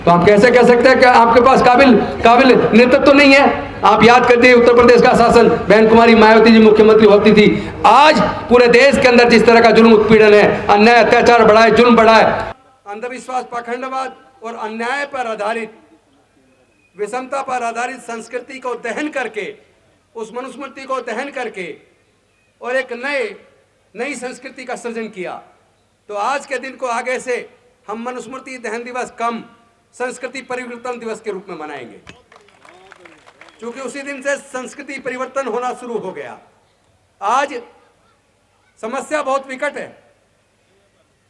तो आप कैसे कह सकते हैं कि आपके पास काबिल नेतृत्व तो नहीं है। आप याद करते उत्तर प्रदेश का शासन बहन कुमारी मायावती जी मुख्यमंत्री होती थी। आज पूरे देश के अंदर जिस तरह का जुल्म उत्पीड़न है, अन्याय अत्याचार बढ़ा है, जुल्म बढ़ा है, अंधविश्वास पाखंडवाद और अन्याय पर आधारित, विषमता पर आधारित संस्कृति को दहन करके, उस मनुस्मृति को दहन करके और एक नई संस्कृति का सृजन किया। तो आज के दिन को आगे से हम मनुस्मृति दहन दिवस कम संस्कृति परिवर्तन दिवस के रूप में मनाएंगे, क्योंकि उसी दिन से संस्कृति परिवर्तन होना शुरू हो गया। आज समस्या बहुत विकट है,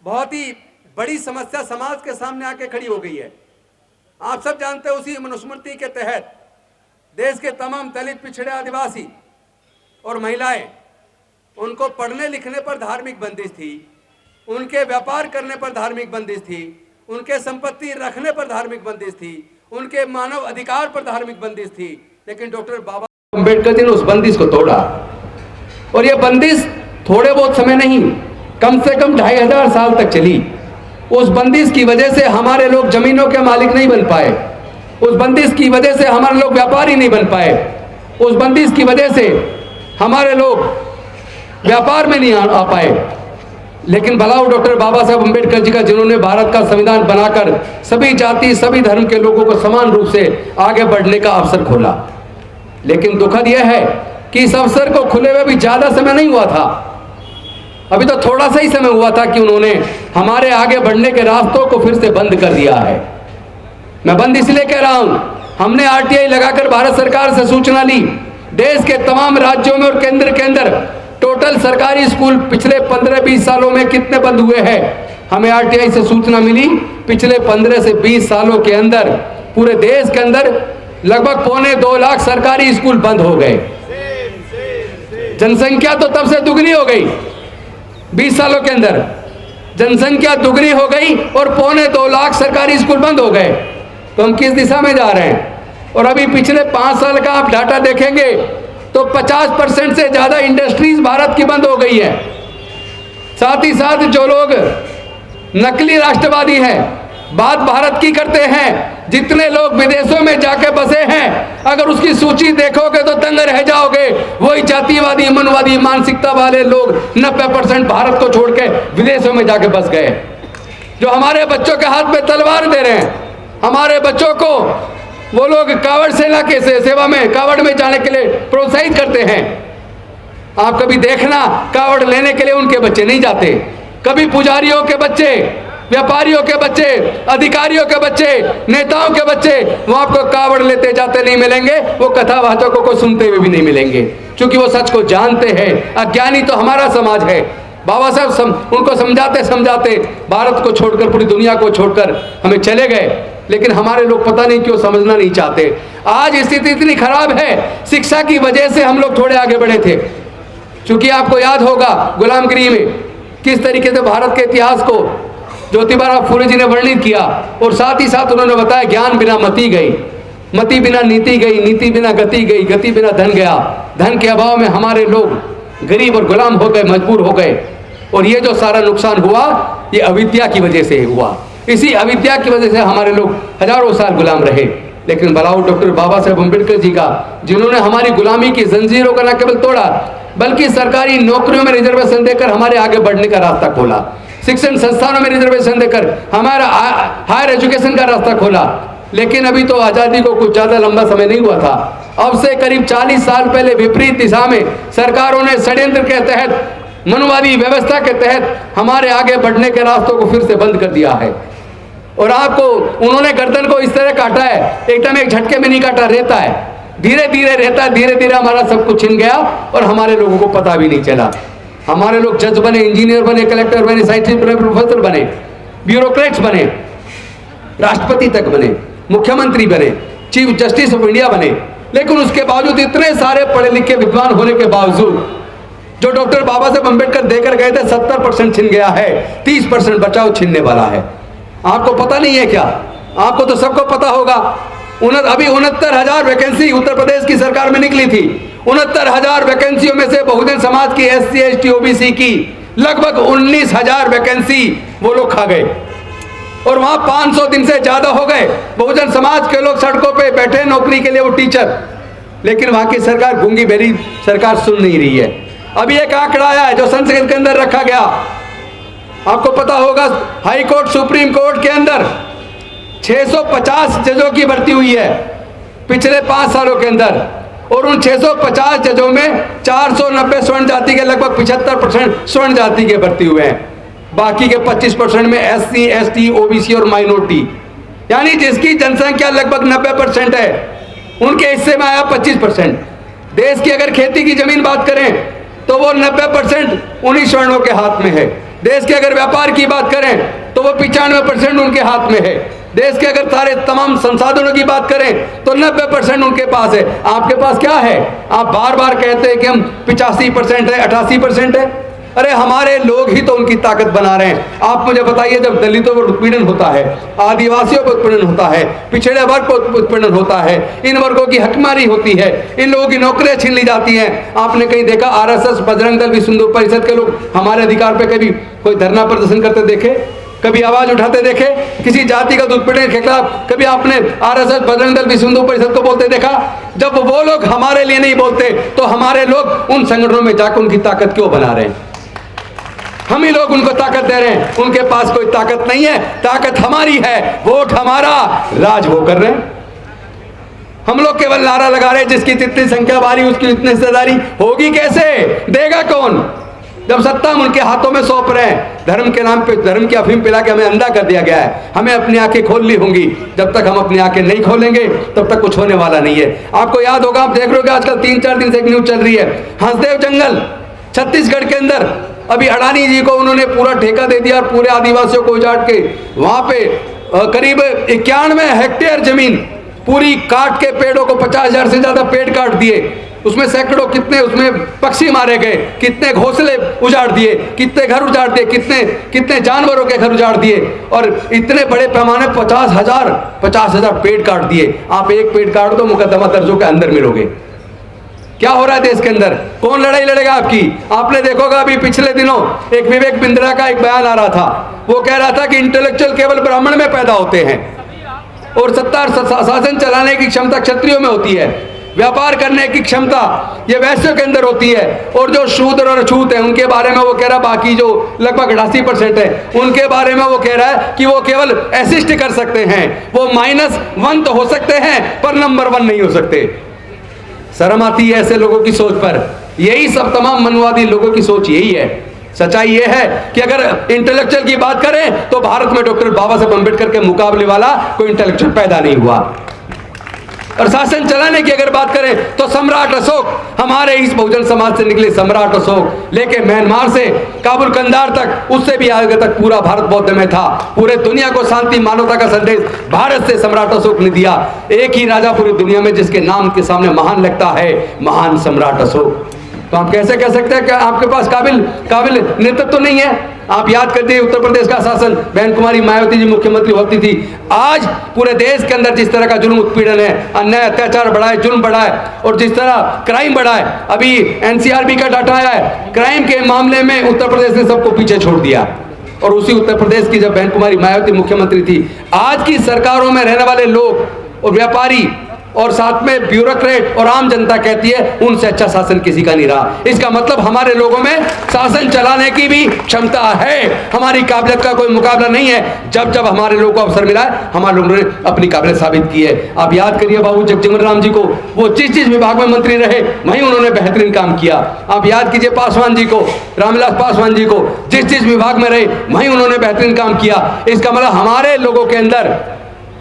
बहुत ही बड़ी समस्या समाज के सामने आके खड़ी हो गई है। आप सब जानते हैं उसी मनुस्मृति के तहत देश के तमाम दलित, पिछड़े, आदिवासी और महिलाएं, उनको पढ़ने लिखने पर धार्मिक बंदिश थी, उनके व्यापार करने पर धार्मिक बंदिश थी, उनके संपत्ति रखने पर धार्मिक बंदिश थी, उनके मानव अधिकार पर धार्मिक बंदिश थी। लेकिन डॉक्टर बाबा अम्बेडकर जी ने उस बंदिश को तोड़ा, और यह बंदिश थोड़े बहुत समय नहीं, कम से कम 2500 साल तक चली। उस बंदिश की वजह से हमारे लोग जमीनों के मालिक नहीं बन पाए, उस बंदिश की वजह से हमारे लोग व्यापारी नहीं बन पाए, उस बंदिश की वजह से हमारे लोग व्यापार में नहीं आ पाए। लेकिन भला डॉक्टर बाबा साहब अम्बेडकर जी का, जिन्होंने भारत का संविधान बनाकर सभी जाति, सभी धर्म के लोगों को समान रूप से आगे बढ़ने का अवसर खोला। लेकिन दुखद यह है कि इस अवसर को खुले हुए भी ज्यादा समय नहीं हुआ था, अभी तो थोड़ा सा ही समय हुआ था कि उन्होंने हमारे आगे बढ़ने के रास्तों को फिर से बंद कर दिया है। मैं बंद इसलिए कह रहा हूं, हमने आरटीआई लगाकर भारत सरकार से सूचना ली। देश के तमाम राज्यों में और केंद्र के अंदर टोटल सरकारी स्कूल पिछले 15-20 सालों में कितने बंद हुए हैं, हमें आरटीआई से सूचना मिली। पिछले 15 से 20 सालों के अंदर पूरे देश के अंदर लगभग 2.25 लाख सरकारी स्कूल बंद हो गए। जनसंख्या तो तब से दुगनी हो गई, 20 सालों के अंदर जनसंख्या दुगनी हो गई और 2.25 लाख सरकारी स्कूल बंद हो गए। तो हम किस दिशा में जा रहे हैं? और अभी पिछले 5 साल का आप डाटा देखेंगे तो 50% से ज्यादा इंडस्ट्रीज भारत की बंद हो गई है। साथ ही साथ जो लोग नकली राष्ट्रवादी हैं, बात भारत की करते हैं, जितने लोग विदेशों में जाके बसे हैं, अगर उसकी सूची देखोगे तो दंग रह जाओगे। वही जातिवादी, मनवादी मानसिकता वाले लोग 90% भारत को छोड़ के विदेशों में जाके बस गए। जो हमारे बच्चों के हाथ में तलवार दे रहे हैं, हमारे बच्चों को वो लोग कावड़ सेना के सेवा में, कावड़ में जाने के लिए प्रोत्साहित करते हैं। आप कभी देखना, कावड़ लेने के लिए उनके बच्चे नहीं जाते। कभी पुजारियों के बच्चे, व्यापारियों के बच्चे, अधिकारियों के बच्चे, नेताओं के बच्चे वो आपको कावड़ लेते जाते नहीं मिलेंगे, वो कथावाचकों को सुनते हुए भी नहीं मिलेंगे, क्योंकि वो सच को जानते हैं। अज्ञानी तो हमारा समाज है। बाबा साहब उनको समझाते समझाते भारत को छोड़कर, पूरी दुनिया को छोड़कर हमें चले गए, लेकिन हमारे लोग पता नहीं क्यों समझना नहीं चाहते। आज स्थिति इतनी खराब है, शिक्षा की वजह से हम लोग थोड़े आगे बढ़े थे। क्योंकि आपको याद होगा गुलामगिरी में किस तरीके से भारत के इतिहास को ज्योतिबा फुले जी ने वर्णित किया, और साथ ही साथ उन्होंने बताया ज्ञान बिना मति गई, मति बिना नीति गई, नीति बिना गति गई, गति बिना धन गया। धन के अभाव में हमारे लोग गरीब और गुलाम हो गए, मजबूर हो गए, और ये जो सारा नुकसान हुआ ये अविद्या की वजह से हुआ। इसी अविद्या की वजह से हमारे लोग हजारों साल गुलाम रहे। लेकिन भलाओ डॉक्टर बाबा साहब अम्बेडकर जी का, जिन्होंने हमारी गुलामी की जंजीरों का न केवल तोड़ा, बल्कि सरकारी नौकरियों में रिजर्वेशन देकर हमारे आगे बढ़ने का रास्ता खोला, शिक्षण संस्थानों में रिजर्वेशन देकर हमारा हायर एजुकेशन का रास्ता खोला। लेकिन अभी तो आजादी को कुछ ज्यादा लंबा समय नहीं हुआ था। अब से करीब 40 साल पहले विपरीत दिशा में सरकारों ने षड्यंत्र के तहत, मनुवादी व्यवस्था के तहत हमारे आगे बढ़ने के रास्तों को फिर से बंद कर दिया है। और आपको उन्होंने गर्दन को इस तरह काटा है, एकदम एक झटके में नहीं काटा, रहता है, धीरे धीरे रहता है, धीरे धीरे हमारा सब कुछ छिन गया और हमारे लोगों को पता भी नहीं चला। हमारे लोग जज बने, इंजीनियर बने, कलेक्टर बने, साइंटिस्ट बने, प्रोफेसर बने, ब्यूरोक्रेट्स बने, राष्ट्रपति तक बने, मुख्यमंत्री बने, चीफ जस्टिस ऑफ इंडिया बने। लेकिन उसके बावजूद, इतने सारे पढ़े लिखे विद्वान होने के बावजूद, जो डॉक्टर बाबा साहब अम्बेडकर देकर गए थे 70% छिन गया है, 30% बचाव छिनने वाला है। आपको पता नहीं है क्या? आपको तो सबको पता होगा। अभी 69,000 वैकेंसी उत्तर प्रदेश की सरकार में निकली थी। 69,000 वैकेंसियों में से बहुजन समाज की, SC ST OBC की लगभग 19,000 वैकेंसी वो लोग खा गए। और वहां 500 दिन से ज्यादा हो गए बहुजन समाज के लोग सड़कों पे बैठे नौकरी के लिए, वो टीचर, लेकिन वहां की सरकार गूंगी बहरी सरकार सुन नहीं रही है। अभी एक आंकड़ा आया है जो संसद के अंदर रखा गया, आपको पता होगा हाई कोर्ट सुप्रीम कोर्ट के अंदर 650 जजों की भर्ती हुई है पिछले 5 सालों के अंदर, और उन 650 जजों में 490 स्वर्ण जाति के लगभग 75% स्वर्ण जाति के भर्ती हुए हैं, बाकी के 25% में SC, ST, OBC और माइनॉरिटी, यानी जिसकी जनसंख्या लगभग 90% है उनके हिस्से में आया 25%। देश की अगर खेती की जमीन बात करें तो वो 90% उन्हीं स्वर्णों के हाथ में है। देश के अगर व्यापार की बात करें तो वो 95% उनके हाथ में है। देश के अगर सारे तमाम संसाधनों की बात करें तो 90% उनके पास है। आपके पास क्या है? आप बार बार कहते हैं कि हम 85% है, 88% है। अरे हमारे लोग ही तो उनकी ताकत बना रहे हैं। आप मुझे बताइए, जब दलितों पर उत्पीड़न होता है, आदिवासियों पर उत्पीड़न होता है, पिछड़े वर्ग पर उत्पीड़न होता है, इन वर्गों की हकमारी होती है, इन लोगों की नौकरियां छीन ली जाती हैं, आपने कहीं देखा RSS, बजरंग दल, विश्व हिंदू परिषद के लोग हमारे अधिकार पे कभी कोई धरना प्रदर्शन करते देखे? कभी आवाज उठाते देखे? किसी जाति का उत्पीड़न के खिलाफ कभी आपने RSS, बजरंग दल, विश्व हिंदू परिषद को बोलते देखा? जब वो लोग हमारे लिए नहीं बोलते तो हमारे लोग उन संगठनों में जाकर उनकी ताकत क्यों बना रहे हैं? हम ही लोग उनको ताकत दे रहे हैं, उनके पास कोई ताकत नहीं है। ताकत हमारी है, वोट हमारा, राज वो कर रहे हैं। हम लोग केवल नारा लगा रहे हैं जिसकी जितनी संख्या बारी उसकी उतनी हिस्सेदारी होगी। कैसे देगा कौन, जब सत्ता हम उनके हाथों में सौंप रहे हैं? धर्म के नाम पे धर्म की अफीम पिला के हमें अंधा कर दिया गया है। हमें अपनी आंखें खोलनी होंगी। जब तक हम अपनी आंखें नहीं खोलेंगे तब तक कुछ होने वाला नहीं है। आपको याद होगा, आप देख रहे हो आजकल 3-4 दिन से एक न्यूज चल रही है, हंसदेव जंगल छत्तीसगढ़ के अंदर अभी अडानी जी को उन्होंने पूरा ठेका दे दिया और पूरे आदिवासियों को उजाड़ के वहां पे करीब 91 हेक्टेयर जमीन पूरी काट के, पेड़ों को 50,000 से ज्यादा पेड़ काट दिए, उसमें सैकड़ों कितने उसमें पक्षी मारे गए, कितने घोंसले उजाड़ दिए, कितने घर उजाड़ दिए, कितने जानवरों के घर उजाड़ दिए, और इतने बड़े पैमाने 50,000 पेड़ काट दिए। आप एक पेड़ काट दो, मुकदमा दर्जों के अंदर मिलोगे। क्या हो रहा है देश के अंदर? कौन लड़ाई लड़ेगा आपकी? आपने देखोगा अभी पिछले दिनों एक विवेक बिंद्रा का एक बयान आ रहा था, वो कह रहा था कि इंटेलेक्चुअल केवल ब्राह्मण में पैदा होते हैं और सत्ता शासन चलाने की क्षमता क्षत्रियों में होती है, व्यापार करने की क्षमता ये वैश्यों के अंदर होती है, और जो शूद्र और अछूत है उनके बारे में वो कह रहा है, बाकी जो लगभग 88% है उनके बारे में वो कह रहा है कि वो केवल असिस्ट कर सकते हैं, वो -1 तो हो सकते हैं पर नंबर 1 नहीं हो सकते। शर्म आती है ऐसे लोगों की सोच पर। यही सब तमाम मनवादी लोगों की सोच यही है। सच्चाई ये है कि अगर इंटेलेक्चुअल की बात करें तो भारत में डॉक्टर बाबा साहब अम्बेडकर के मुकाबले वाला कोई इंटेलेक्चुअल पैदा नहीं हुआ। और शासन चलाने की अगर बात करें तो सम्राट अशोक, हमारे इस बहुजन समाज से निकले सम्राट अशोक लेके म्यांमार से काबुल कंदार तक, उससे भी आगे तक पूरा भारत बौद्ध में था। पूरे दुनिया को शांति मानवता का संदेश भारत से सम्राट अशोक ने दिया। एक ही राजा पूरी दुनिया में जिसके नाम के सामने महान लगता है, महान सम्राट अशोक। तो आप कैसे कह सकते हैं कि आपके पास काबिल नेतृत्व तो नहीं है? आप याद करते हैं उत्तर प्रदेश का शासन बहन कुमारी मायावती जी मुख्यमंत्री होती थी। आज पूरे देश के अंदर जिस तरह का जुल्म उत्पीड़न है, अन्याय अत्याचार बढ़ा है, जुल्म बढ़ा है, और जिस तरह क्राइम बढ़ा है, अभी NCRB का डाटा आया है, क्राइम के मामले में उत्तर प्रदेश ने सबको पीछे छोड़ दिया। और उसी उत्तर प्रदेश की जब बहन कुमारी मायावती मुख्यमंत्री थी, आज की सरकारों में रहने वाले लोग और व्यापारी और साथ में ब्यूरोक्रेट और आम जनता कहती है उनसे अच्छा शासन किसी का नहीं रहा। इसका मतलब हमारे लोगों में शासन चलाने की भी क्षमता है, हमारी काबिलियत का कोई मुकाबला नहीं है। जब जब हमारे लोगों को अवसर मिला है, हमारे लोगों ने अपनी काबिलियत साबित की है। आप याद करिए बाबू जगजीवन राम जी को, वो जिस विभाग में मंत्री रहे वहीं उन्होंने बेहतरीन काम किया। आप याद कीजिए पासवान जी को, रामविलास पासवान जी को, जिस विभाग में रहे वहीं उन्होंने बेहतरीन काम किया। इसका मतलब हमारे लोगों के अंदर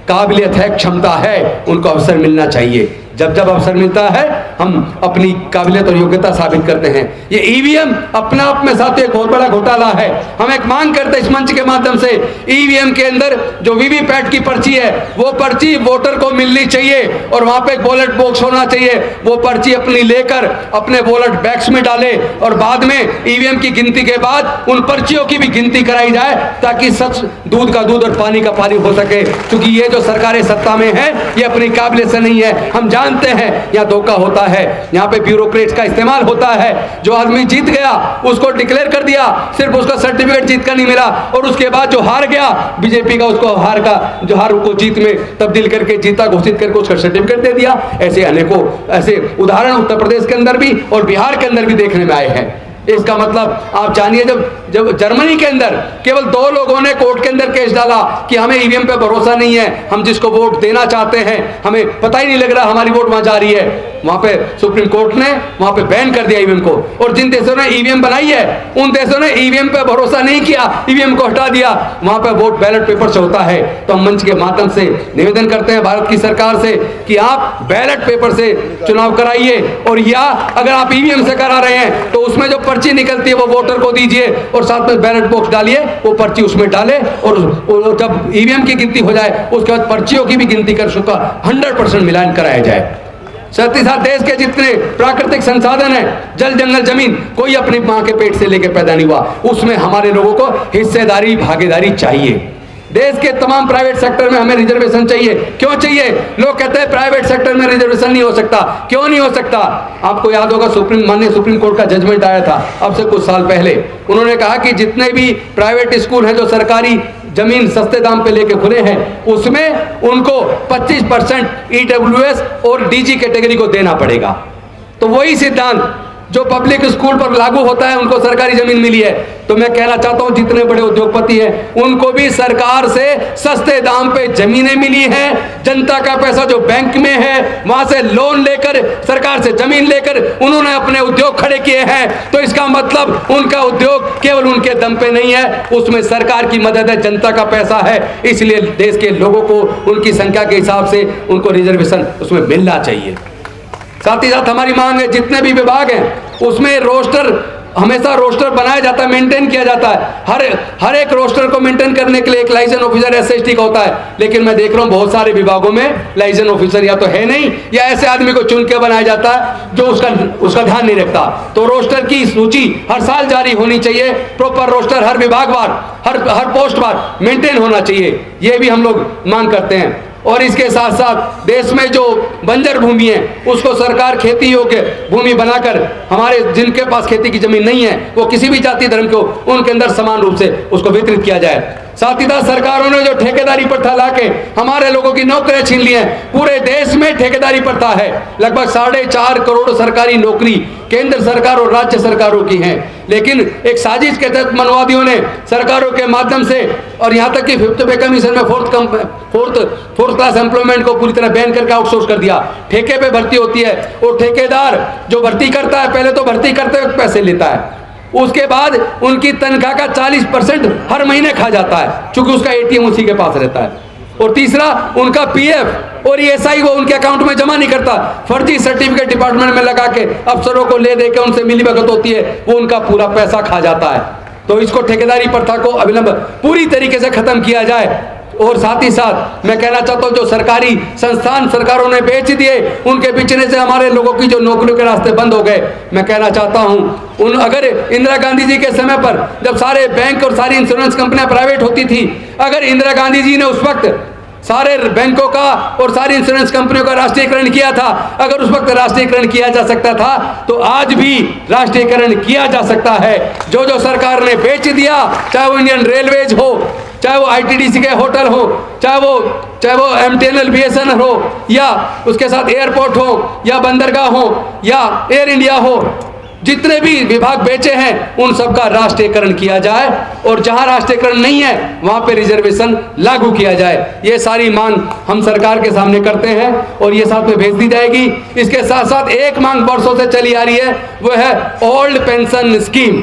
काबिलियत है, क्षमता है, उनको अवसर मिलना चाहिए। जब जब अवसर मिलता है हम अपनी काबिलियत और योग्यता साबित करते हैं। ये ईवीएम अपने आप में साथ एक बहुत बड़ा घोटाला है। हम एक मांग करते हैं इस मंच के माध्यम से, ईवीएम के अंदर जो वीवीपैट की पर्ची है वो पर्ची वोटर को मिलनी चाहिए और वहां पे एक बैलेट बॉक्स होना चाहिए। वो पर्ची अपनी लेकर अपने बैलेट बैग्स में डाले और बाद में ईवीएम की गिनती के बाद उन पर्चियों की भी गिनती कराई जाए ताकि सच दूध का दूध और पानी का पानी हो सके। क्योंकि ये जो सरकारें सत्ता में है ये अपनी काबिलियत से नहीं है। हम जानते हैं यहाँ धोखा होता है, यहाँ पे ब्यूरोक्रेट्स का इस्तेमाल होता है। जो आदमी जीत गया उसको डिक्लेयर कर दिया, सिर्फ उसका सर्टिफिकेट जीत का नहीं मिला, और उसके बाद जो हार गया बीजेपी का, उसको हार को जीत में तब्दील करके जीता घोषित करके उसका सर्टिफिकेट दे दिया। ऐसे अनेकों ऐसे उदाहरण उत्तर प्रदेश के अंदर भी और बिहार के अंदर भी देखने में आए हैं। इसका मतलब आप जानिए, जब जर्मनी के अंदर केवल 2 लोगों ने कोर्ट के अंदर केस डाला कि हमें ईवीएम पे भरोसा नहीं है, हम जिसको वोट देना चाहते हैं हमें पता ही नहीं लग रहा हमारी वोट वहां जा रही है, वहां पे सुप्रीम कोर्ट ने वहां पे बैन कर दिया ईवीएम को। और जिन देशों ने ईवीएम बनाई है उन देशों ने ईवीएम पे भरोसा नहीं किया, ईवीएम को हटा दिया, वहां पे वोट बैलेट पेपर से होता है। तो हम मंच के माध्यम से निवेदन करते हैं भारत की सरकार से कि आप बैलेट पेपर से चुनाव कराइए, और या अगर आप ईवीएम से करा रहे हैं तो उसमें जो पर्ची निकलती है वो वोटर को दीजिए और साथ में बैलेट बॉक्स डालिए, वो पर्ची उसमें डाले, और जब ईवीएम की गिनती हो जाए उसके बाद पर्चियों की भी गिनती कर चुका 100% मिलान कराया जाए। साथ ही साथ देश के जितने प्राकृतिक संसाधन हैं, जल जंगल जमीन, कोई अपनी मां के पेट से लेकर पैदा नहीं हुआ, उसमें हमारे लोगों को हिस्सेदारी भागीदारी चाहिए। देश के तमाम प्राइवेट सेक्टर में हमें रिजर्वेशन चाहिए। क्यों चाहिए? लोग कहते हैं प्राइवेट सेक्टर में रिजर्वेशन नहीं हो सकता। क्यों नहीं हो सकता? आपको याद होगा माननीय सुप्रीम कोर्ट का जजमेंट आया था अब से कुछ साल पहले। उन्होंने कहा कि जितने भी प्राइवेट स्कूल हैं जो सरकारी जमीन सस्ते दाम पे लेके खुले हैं, उसमें उनको 25% EWS और DG कैटेगरी को देना पड़ेगा। तो वही सिद्धांत जो पब्लिक स्कूल पर लागू होता है, उनको सरकारी जमीन मिली है। तो मैं कहना चाहता हूं जितने बड़े उद्योगपति हैं उनको भी सरकार से सस्ते दाम पे जमीनें मिली हैं। जनता का पैसा जो बैंक में है वहां से लोन लेकर, सरकार से जमीन लेकर उन्होंने अपने उद्योग खड़े किए हैं। तो इसका मतलब उनका उद्योग केवल उनके दम पे नहीं है, उसमें सरकार की मदद है, जनता का पैसा है। इसलिए देश के लोगों को उनकी संख्या के हिसाब से उनको रिजर्वेशन उसमें मिलना चाहिए। साथ ही साथ हमारी मांग है जितने भी विभाग हैं उसमें रोस्टर, हमेशा रोस्टर बनाया जाता है, मेंटेन किया जाता है। हर एक रोस्टर को मेंटेन करने के लिए एक लाइसेंस ऑफिसर SST का होता है, लेकिन मैं देख रहा हूं बहुत सारे विभागों में लाइसेंस ऑफिसर या तो है नहीं, या ऐसे आदमी को चुन के बनाया जाता है जो उसका ध्यान नहीं रखता। तो रोस्टर की सूची हर साल जारी होनी चाहिए, प्रॉपर रोस्टर हर विभाग वार, हर पोस्ट वार मेंटेन होना चाहिए, ये भी हम लोग मांग करते हैं। और इसके साथ साथ देश में जो बंजर भूमि है उसको सरकार खेती योग्य भूमि बनाकर, हमारे जिनके पास खेती की जमीन नहीं है वो किसी भी जाति धर्म को, उनके अंदर समान रूप से उसको वितरित किया जाए। साथ ही साथ सरकारों ने जो ठेकेदारी प्रथा लाके हमारे लोगों की नौकरियां छीन ली हैं, पूरे देश में ठेकेदारी प्रथा है। लगभग 4.5 करोड़ सरकारी नौकरी केंद्र सरकार और राज्य सरकारों की हैं, लेकिन एक साजिश के तहत मनवादियों ने सरकारों के माध्यम से, और यहाँ तक कि 5th पे कमीशन में फोर्थ क्लास एम्प्लॉयमेंट को पूरी तरह बैन करके आउटसोर्स कर दिया। ठेके पे भर्ती होती है और ठेकेदार जो भर्ती करता है पहले तो भर्ती करते वक्त पैसे लेता है, उसके बाद उनकी तनख्वाह का 40% हर महीने खा जाता है, क्योंकि उसका ATM उसी के पास रहता है। और तीसरा, उनका PF और ESI वो उनके अकाउंट में जमा नहीं करता, फर्जी सर्टिफिकेट डिपार्टमेंट में लगा के अफसरों को ले दे के उनसे मिलीभगत होती है, वो उनका पूरा पैसा खा जाता है। तो इसको ठेकेदारी प्रथा को अविलंब पूरी तरीके से खत्म किया जाए। और साथ ही साथ मैं कहना चाहता हूं जो सरकारी संस्थान सरकारों ने बेच दिए, उनके बेचने से हमारे लोगों की जो नौकरियों के रास्ते बंद हो गए। मैं कहना चाहता हूं अगर इंदिरा गांधी जी के समय पर जब सारे बैंक और सारी इंश्योरेंस कंपनियां प्राइवेट होती थी, अगर इंदिरा गांधी जी ने उस वक्त सारे बैंकों का और सारी इंश्योरेंस कंपनियों का राष्ट्रीयकरण किया था, अगर उस वक्त राष्ट्रीयकरण किया जा सकता था तो आज भी राष्ट्रीयकरण किया जा सकता है। जो जो सरकार ने बेच दिया, चाहे वो इंडियन रेलवेज हो, चाहे वो ITDC के होटल हो, चाहे वो MTNL BSNL हो, या उसके साथ एयरपोर्ट हो, या बंदरगाह हो, या एयर इंडिया हो, जितने भी विभाग बेचे हैं उन सब का राष्ट्रीयकरण किया जाए, और जहां राष्ट्रीयकरण नहीं है वहां पे रिजर्वेशन लागू किया जाए। ये सारी मांग हम सरकार के सामने करते हैं और ये साथ में भेज दी जाएगी। इसके साथ साथ एक मांग वर्षों से चली आ रही है, वो है ओल्ड पेंशन स्कीम।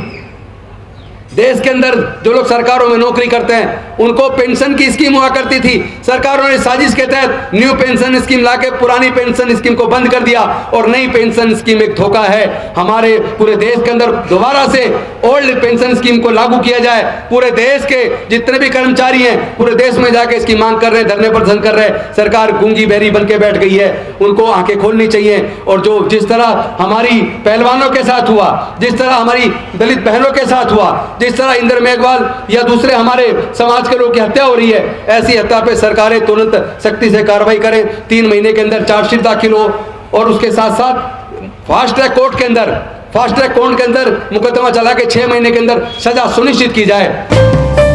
देश के अंदर जो लोग सरकारों में नौकरी करते हैं उनको पेंशन की स्कीम हुआ करती थी, सरकारों ने साजिश के तहत न्यू पेंशन स्कीम लाके पुरानी पेंशन स्कीम को बंद कर दिया, और नई पेंशन स्कीम एक धोखा है। हमारे पूरे देश के अंदर दोबारा से ओल्ड पेंशन स्कीम को लागू किया जाए। पूरे देश के जितने भी कर्मचारी हैं पूरे देश में जाके इसकी मांग कर रहे हैं, धरने प्रदर्शन कर रहे हैं। सरकार गूंगी बहरी बन के बैठ गई है, उनको आंखें खोलनी चाहिए। और जो जिस तरह हमारी पहलवानों के साथ हुआ, जिस तरह हमारी दलित बहनों के साथ हुआ, जिस तरह इंद्र मेघवाल या दूसरे हमारे समाज के लोगों की हत्या हो रही है, ऐसी हत्या पे सरकारें तुरंत सख्ती से कार्रवाई करें, 3 महीने के अंदर चार्जशीट दाखिल हो, और उसके साथ साथ फास्ट ट्रैक कोर्ट के अंदर, फास्ट ट्रैक कोर्ट के अंदर मुकदमा चला के 6 महीने के अंदर सजा सुनिश्चित की जाए।